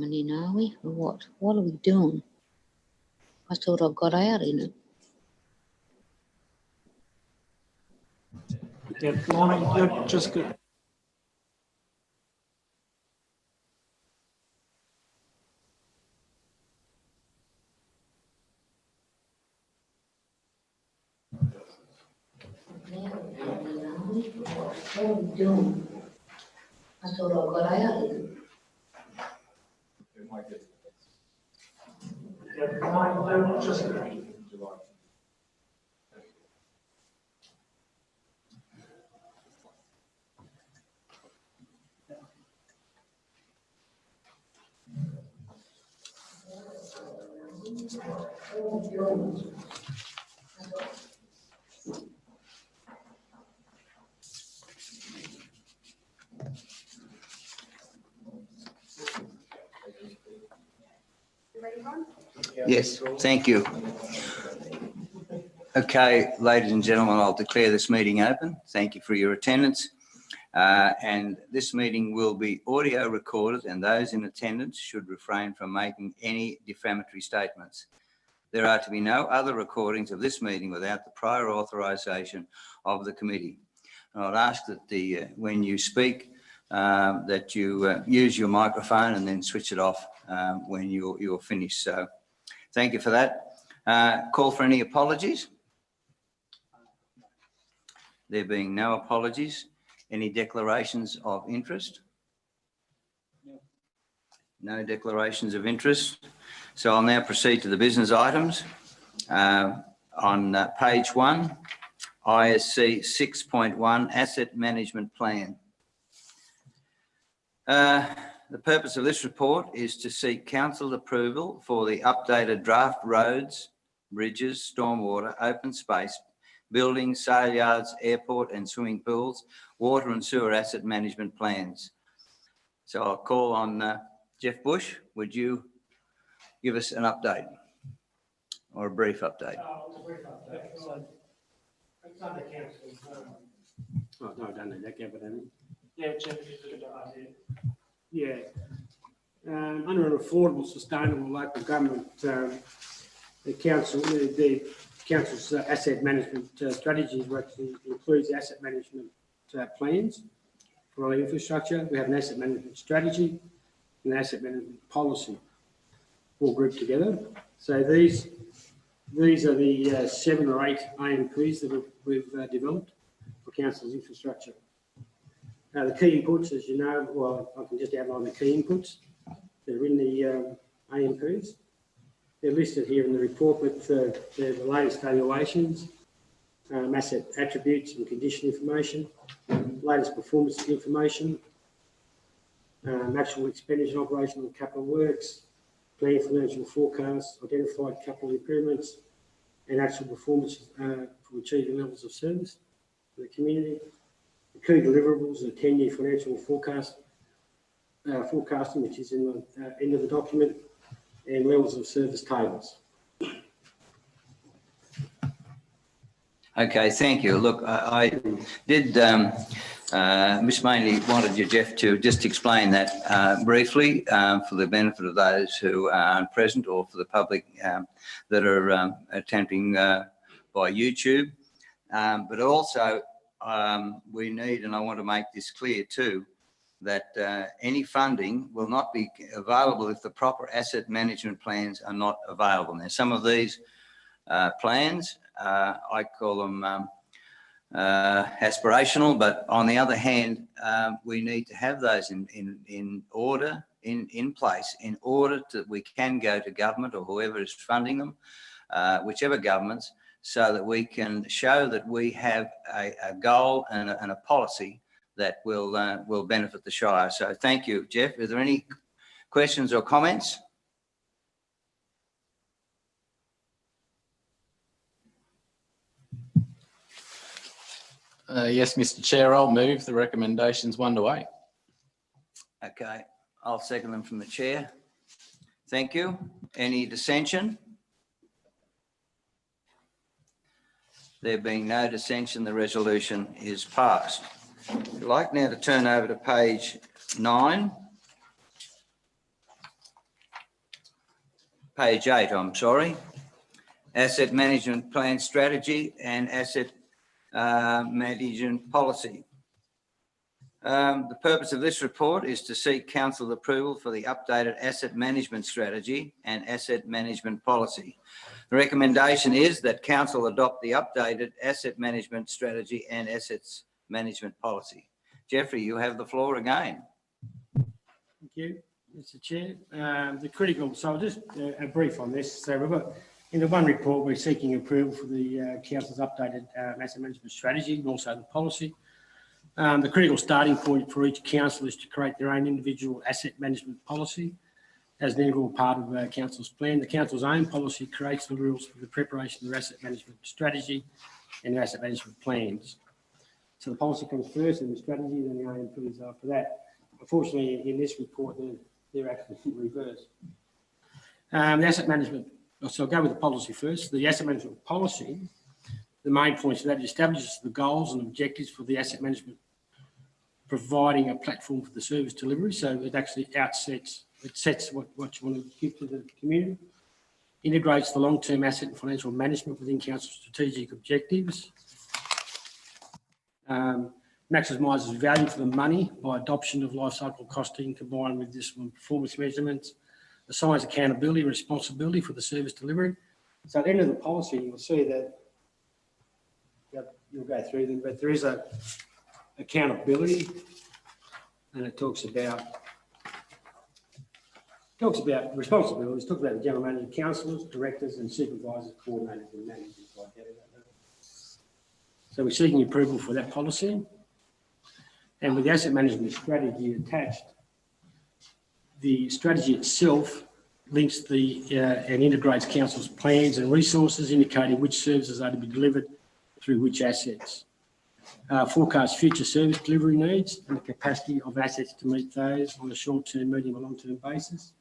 In, are we? Or what? What are we doing? I thought I got out in it. Yeah, Lorna, you're just good. What are we doing? I thought I got out in it. Yeah, Lorna, you're just good. Yes, thank you. Okay, ladies and gentlemen, I'll declare this meeting open. Thank you for your attendance. And this meeting will be audio recorded, and those in attendance should refrain from making any defamatory statements. There are to be no other recordings of this meeting without the prior authorisation of the committee. And I'd ask that when you speak, that you use your microphone and then switch it off when you're finished. So thank you for that. Call for any apologies? There being no apologies, any declarations of interest? No declarations of interest. So I'll now proceed to the business items. On page 1, ISC 6.1 Asset Management Plan. The purpose of this report is to seek council approval for the updated draft roads, bridges, stormwater, open space, buildings, sale yards, airport and swimming pools, water and sewer asset management plans. So I'll call on Jeff Bush. Would you give us an update or a brief update? It's a brief update. So it's under council's. Oh, no, I don't need that, Gavin, haven't Yeah, Jeff, you did it right here. you? Yeah. Under an affordable, sustainable local government, the council's asset management strategy includes asset management plans for all infrastructure. We have an asset management strategy and an asset management policy all grouped together. So these are the 7 or 8 AMPs that we've developed for council's infrastructure. The key inputs, as you know, well, I can just outline the key inputs that are in the AMPs. They're listed here in the report, but they're the latest valuations, asset attributes and condition information, latest performance information, actual expenditure and operational capital works, planned financial forecasts, identified capital improvements, and actual performance from achieving levels of service for the community. The key deliverables are 10-year financial forecasting, which is in the end of the document, and levels of service tables. Okay, thank you. Look, I did, Miss Mainley wanted you, Jeff, to just explain that briefly for the benefit of those who aren't present or for the public that are attempting by YouTube. But also we need, and I want to make this clear too, that any funding will not be available if the proper asset management plans are not available. Now, some of these plans, I call them aspirational, but on the other hand, we need to have those in order, in place, in order that we can go to government or whoever is funding them, whichever governments, so that we can show that we have a goal and a policy that will benefit the Shire. So thank you, Jeff. Are there any questions or comments? Yes, Mr. Chair, I'll move the recommendations 1 to 8. Okay, I'll second them from the chair. Thank you. Any dissension? There being no dissension, the resolution is passed. I'd like now to turn over to page 9. page 8, I'm sorry. Asset management plan strategy and asset management policy. The purpose of this report is to seek council approval for the updated asset management strategy and asset management policy. The recommendation is that council adopt the updated asset management strategy and assets management policy. Jeffrey, you have the floor again. Thank you, Mr. Chair. So I'll just a brief on this. So we've got, in the one report, we're seeking approval for the council's updated asset management strategy and also the policy. The critical starting point for each council is to create their own individual asset management policy as an integral part of council's plan. The council's own policy creates the rules for the preparation of their asset management strategy and their asset management plans. So the policy comes first and the strategy, then the AMPs after that. Unfortunately, in this report, they're actually reversed. The asset management, so I'll go with the policy first. The asset management policy, the main points of that establishes the goals and objectives for the asset management, providing a platform for the service delivery. So it actually sets what you want to give to the community, integrates the long-term asset and financial management within council strategic objectives, maximises value for the money by adoption of life cycle costing combined with disciplined performance measurements, assigns accountability and responsibility for the service delivery. So at the end of the policy, you'll see that you'll go through them, but there is a accountability, and it talks about responsibilities, talks about the general manager, councillors, directors and supervisors, coordinators and managers like that. So we're seeking approval for that policy. And with the asset management strategy attached, the strategy itself links and integrates council's plans and resources, indicating which services are to be delivered through which assets. Forecast future service delivery needs and the capacity of assets to meet those on a short-term, medium and long-term basis.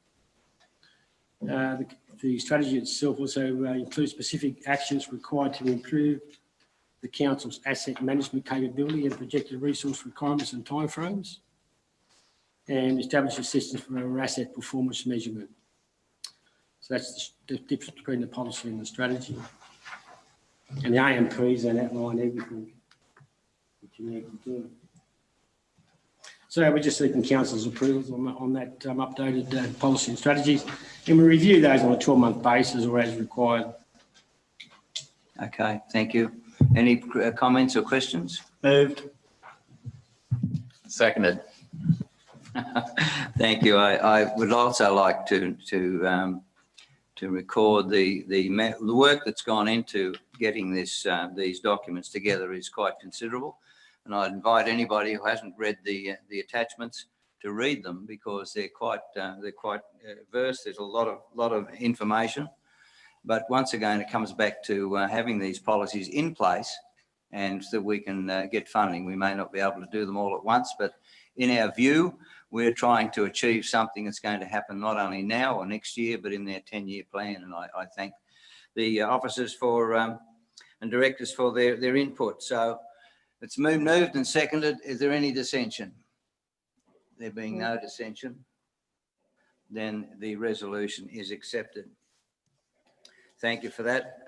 The strategy itself also includes specific actions required to improve the council's asset management capability and projected resource requirements and timeframes, and establishes systems for asset performance measurement. So that's the difference between the policy and the strategy. And the AMPs then outline everything that you need to do. So we're just seeking council's approvals on that updated policy and strategies, and we review those on a 12-month basis or as required. Okay, thank you. Any comments or questions? Moved. Seconded. Thank you. I would also like to record the work that's gone into getting these documents together is quite considerable, and I'd invite anybody who hasn't read the attachments to read them, because they're quite verse. There's a lot of information, but once again it comes back to having these policies in place, and so we can get funding. We may not be able to do them all at once, but in our view, we're trying to achieve something that's going to happen not only now or next year, but in their 10-year plan. And I thank the officers and directors for their input. So it's moved and seconded. Is there any dissension? There being no dissension, then the resolution is accepted. Thank you for that.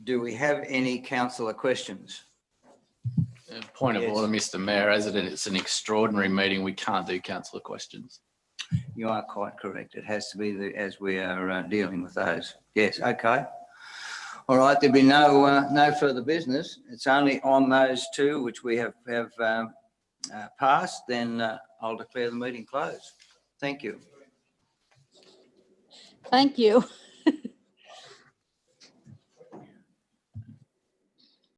Do we have any councillor questions? Point of Yes. order, Mr. Mayor, as it's an extraordinary meeting, we can't do councillor questions. You are quite correct. It has to be as we are dealing with those. Yes, okay. All right, there'll be no further business. It's only on those two which we have passed, then I'll declare the meeting closed. Thank you. Thank you.